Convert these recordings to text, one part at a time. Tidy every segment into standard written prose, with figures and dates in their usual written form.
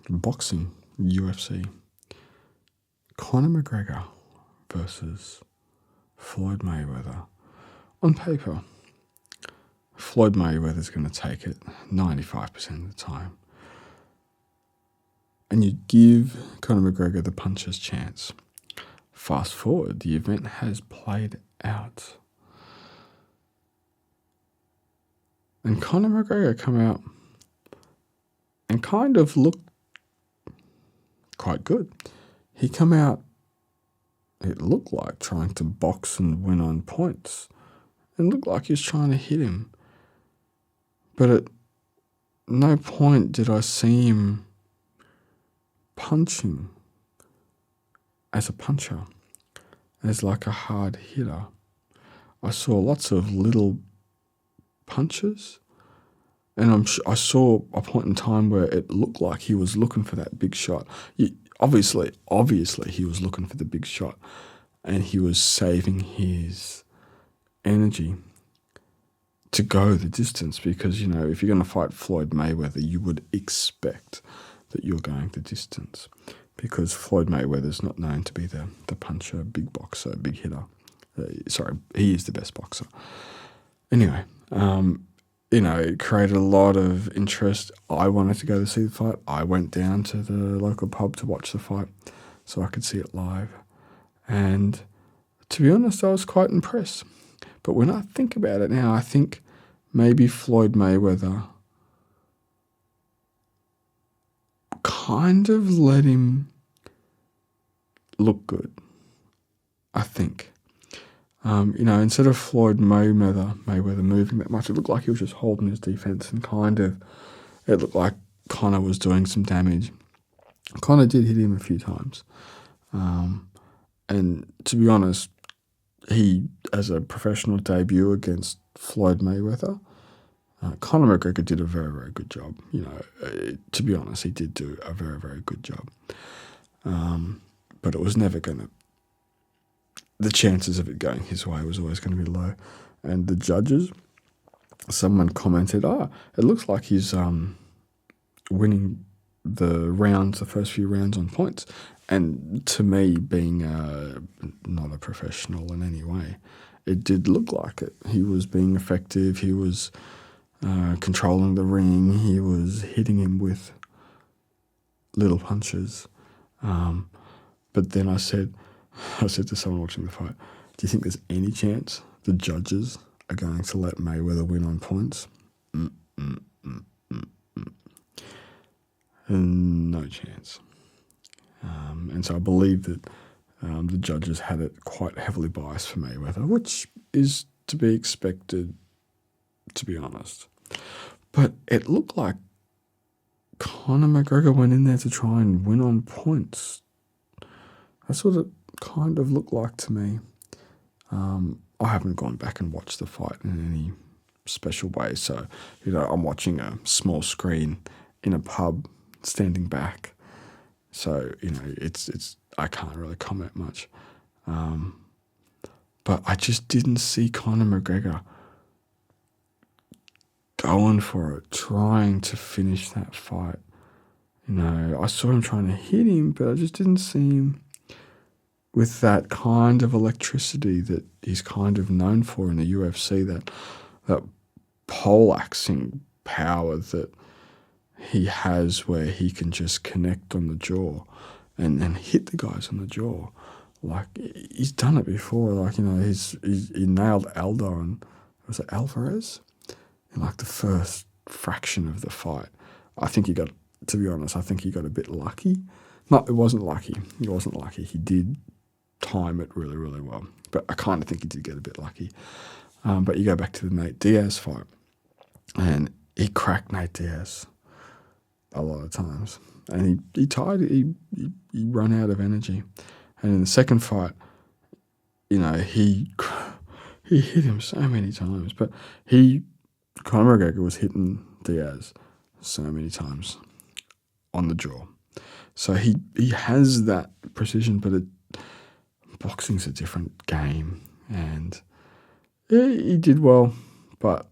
boxing, UFC. Conor McGregor versus Floyd Mayweather. On paper, Floyd Mayweather's going to take it 95% of the time. And you give Conor McGregor the puncher's chance. Fast forward, the event has played out. And Conor McGregor come out and kind of looked quite good. He come out, it looked like trying to box and win on points. It looked like he was trying to hit him. But at no point did I see him punching as a puncher, as like a hard hitter. I saw lots of little punches, and I saw a point in time where it looked like he was looking for that big shot. Obviously, he was looking for the big shot, and he was saving his energy to go the distance because, if you're going to fight Floyd Mayweather, you would expect that you're going the distance because Floyd Mayweather's not known to be the puncher, big boxer, big hitter. He is the best boxer. Anyway, it created a lot of interest. I wanted to go to see the fight. I went down to the local pub to watch the fight so I could see it live. And to be honest, I was quite impressed. But when I think about it now, I think maybe Floyd Mayweather kind of let him look good, I think. Instead of Floyd Mayweather moving that much, it looked like he was just holding his defense and it looked like Conor was doing some damage. Conor did hit him a few times. And to be honest, he, as a professional debut against Floyd Mayweather, Conor McGregor did a very, very good job. To be honest, he did do a very, very good job. But it was never going to... The chances of it going his way was always going to be low. And the judges, someone commented, it looks like he's winning the first few rounds on points. And to me, being not a professional in any way, it did look like it. He was being effective. He was controlling the ring. He was hitting him with little punches. But then I said to someone watching the fight, do you think there's any chance the judges are going to let Mayweather win on points? No chance. And so I believe that the judges had it quite heavily biased for Mayweather, which is to be expected, to be honest. But it looked like Conor McGregor went in there to try and win on points. That's what it kind of looked like to me. I haven't gone back and watched the fight in any special way. So, I'm watching a small screen in a pub, standing back. So, it's I can't really comment much. But I just didn't see Conor McGregor going for it, trying to finish that fight. I saw him trying to hit him, but I just didn't see him with that kind of electricity that he's kind of known for in the UFC, that poleaxing power that he has where he can just connect on the jaw and hit the guys on the jaw. Like, he's done it before. Like, he nailed Aldo and, was it Alvarez? In like the first fraction of the fight. To be honest, I think he got a bit lucky. No, it wasn't lucky. He wasn't lucky. He did time it really, really well. But I kind of think he did get a bit lucky. But you go back to the Nate Diaz fight, and he cracked Nate Diaz a lot of times. And he ran out of energy. And in the second fight, he hit him so many times. But Conor McGregor was hitting Diaz so many times on the jaw. So he has that precision, but boxing's a different game. And he did well, but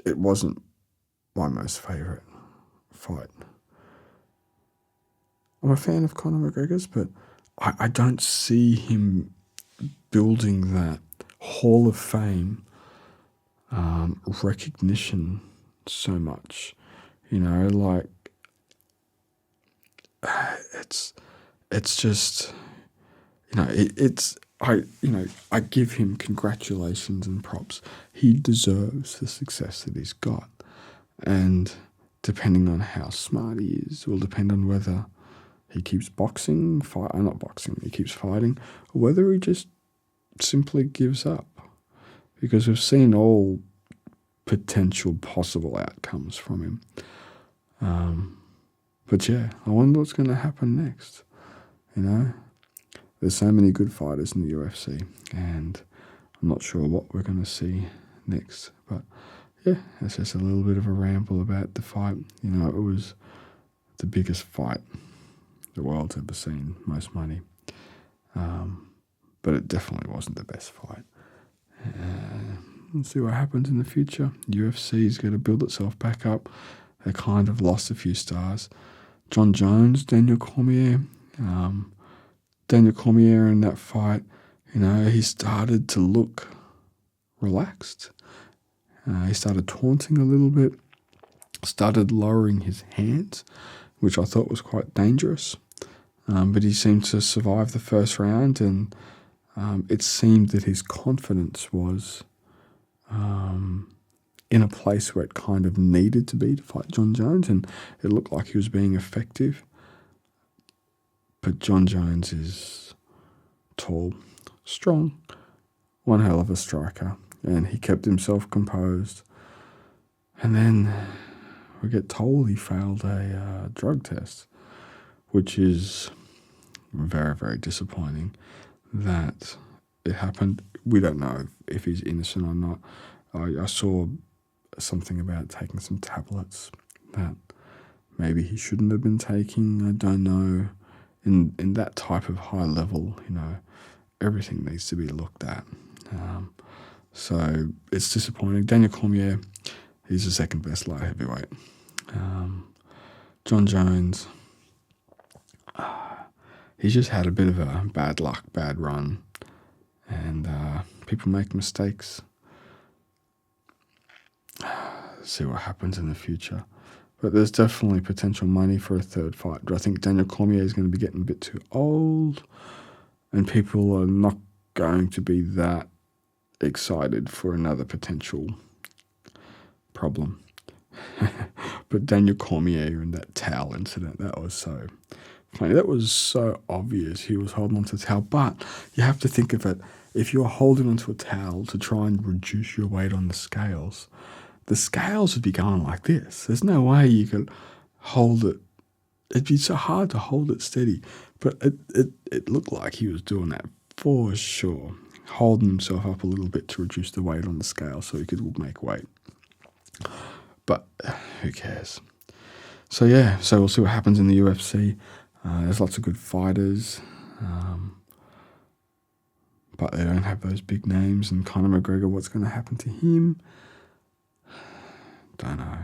it wasn't my most favourite fight. I'm a fan of Conor McGregor's, but I don't see him building that Hall of Fame recognition so much. Like it's just, I give him congratulations and props. He deserves the success that he's got, and depending on how smart he is, will depend on whether he keeps he keeps fighting, or whether he just simply gives up. Because we've seen all potential possible outcomes from him. But yeah, I wonder what's going to happen next. There's so many good fighters in the UFC, and I'm not sure what we're going to see next. But yeah, it's just a little bit of a ramble about the fight. It was the biggest fight the world's ever seen, most money. But it definitely wasn't the best fight. Let's see what happens in the future. UFC is going to build itself back up. They kind of lost a few stars. John Jones, Daniel Cormier. Daniel Cormier in that fight, he started to look relaxed. He started taunting a little bit, started lowering his hands, which I thought was quite dangerous. But he seemed to survive the first round, and it seemed that his confidence was in a place where it kind of needed to be to fight John Jones, and it looked like he was being effective. But John Jones is tall, strong, one hell of a striker, and he kept himself composed. And then we get told he failed a drug test, which is very, very disappointing that it happened. We don't know if he's innocent or not. I saw something about taking some tablets that maybe he shouldn't have been taking. I don't know. In that type of high level, everything needs to be looked at. So it's disappointing. Daniel Cormier, he's the second best light heavyweight. John Jones, he's just had a bit of a bad luck, bad run, and people make mistakes. See what happens in the future. But there's definitely potential money for a third fight. But I think Daniel Cormier is going to be getting a bit too old, and people are not going to be that excited for another potential problem. But Daniel Cormier and that towel incident, that was so funny. That was so obvious. He was holding onto the towel. But you have to think of it. If you're holding onto a towel to try and reduce your weight on the scales would be going like this. There's no way you could hold it. It'd be so hard to hold it steady. But it looked like he was doing that for sure. Holding himself up a little bit to reduce the weight on the scale so he could make weight. But who cares? So yeah, so we'll see what happens in the UFC. There's lots of good fighters. But they don't have those big names. And Conor McGregor, what's going to happen to him? Don't know.